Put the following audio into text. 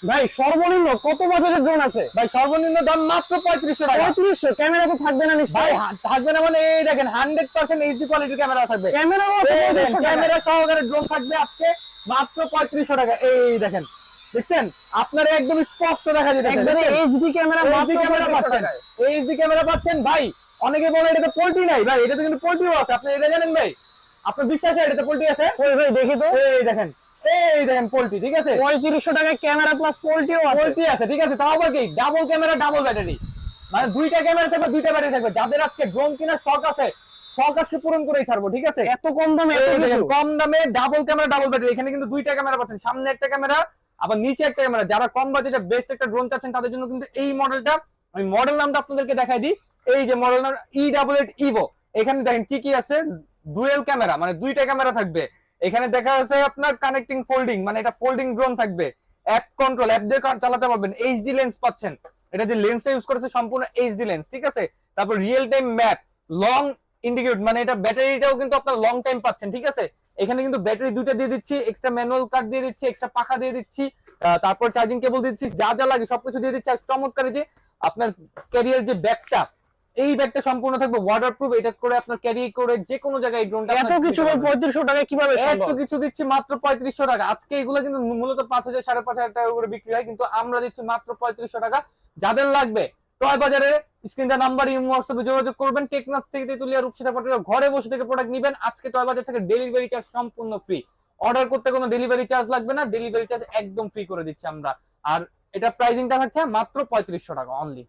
ভাই সর্বনিম্ন কত বাজারের ড্রোন আছে? ভাই সর্বনিম্ন দাম মাত্র 3500 টাকা। 3500? ক্যামেরা তো থাকবে না ভাই নিশ্চয়ই? থাকবে না মানে এই দেখেন 100% এইচডি কোয়ালিটির ক্যামেরা থাকবে। ক্যামেরা ক্যামেরা সহকারে ড্রোন থাকবে আজকে মাত্র 3500 টাকা। এই দেখেন, দেখছেন আপনারা একদম স্পষ্ট দেখা যাচ্ছে একবারে এইচডি ক্যামেরা মাত্র ক্যামেরা 3500 পাচ্ছেন। টাকায়। এইচডি ক্যামেরা পাচ্ছেন ভাই। অনেকে বলে এটাতে পোল্ট্রি নাই, ভাই এটাতে কিন্তু পোল্ট্রিও আছে। আপনি এটা জানেন ভাই? আপনার বিশ্বাস আছে এটাতে পোল্ট্রি আছে? ওই ভাই দেখি তো। এই দেখেন, এই দেখেন পোল্ট্রি, ঠিক আছে? 3500 টাকায় ক্যামেরা প্লাস পোল্টিও আছে। পোল্ট্রি আছে, ঠিক আছে? তাও আবার কি ডাবল ক্যামেরা ডাবল ব্যাটারি, মানে দুইটা ক্যামেরা থাকবে দুইটা ব্যাটারি থাকবে। যাদের আজকে ড্রোন কেনার শখ আছে, শখ আজকে পূরণ করেই ছাড়বো, ঠিক আছে? এত কম দামে এত এই দেখেন, কিছু? কম দামে ডাবল ক্যামেরা ডাবল ব্যাটারি। এখানে কিন্তু দুইটা ক্যামেরা পাচ্ছেন, সামনে একটা ক্যামেরা আবার নিচে একটা ক্যামেরা। যারা কম বাজেটে বেস্ট একটা ড্রোন চাচ্ছেন তাদের জন্য কিন্তু এই মডেলটা। আমি মডেল নামটা আপনাদেরকে দেখাই দিই। এই যে মডেল নাম E88 ইভো। এখানে দেখেন কি কি আছে, ডুয়েল ক্যামেরা মানে দুইটা ক্যামেরা থাকবে। এখানে দেখা যাচ্ছে আপনার কানেক্টিং ফোল্ডিং, মানে এটা ফোল্ডিং ড্রোন থাকবে। অ্যাপ কন্ট্রোল, অ্যাপ দিয়ে চালাতে পারবেন। এইচডি লেন্স পাচ্ছেন, এটা যে লেন্সটা ইউজ করেছে সম্পূর্ণ এইচডি লেন্স, ঠিক আছে? তারপর real time map, long indicate, মানে এটা ব্যাটারিটাও কিন্তু আপনার লং টাইম পাচ্ছেন, ঠিক আছে? এখানে কিন্তু ব্যাটারি দুইটা দিয়ে দিচ্ছি, এক্সট্রা ম্যানুয়াল কার্ড দিয়ে দিচ্ছি, এক্সট্রা পাখা দিয়ে দিচ্ছি, তারপর চার্জিং কেবল দিয়ে দিচ্ছি, যা যা লাগে সবকিছু দিয়ে দিচ্ছি। আর চমৎকার যে আপনার ক্যারিয়ার যে ব্যাগটা, এই ব্যাগটা সম্পূর্ণ থাকবে ওয়াটারপ্রুফ। এটা করে আপনার ক্যারি করে যে কোনো জায়গায় এই ড্রোনটা এত কিছু ভাই 3500 টাকায় কিভাবে এত সম্ভব? কিছু দিচ্ছি মাত্র 3500 টাকা। আজকে এগুলো কিন্তু মূলত 5000 5500 টাকা করে বিক্রি হয়, কিন্তু আমরা দিচ্ছি মাত্র 3500 টাকা। যাদের লাগবে টয় বাজারে স্ক্রিনটা নাম্বার ইমো হোয়াটসঅ্যাপে যোগাযোগ করবেন। টেকনাফ থেকে তেতুলিয়া রূপসা পাটিয়া ঘরে বসে থেকে প্রোডাক্ট নেবেন। আজকে টয় বাজার থেকে ডেলিভারি চার্জ সম্পূর্ণ ফ্রি। অর্ডার করতে কোনো ডেলিভারি চার্জ লাগবে না, ডেলিভারি চার্জ একদম ফ্রি করে দিচ্ছি আমরা। আর এটা প্রাইসিংটা থাকছে মাত্র 3500 টাকা অনলি।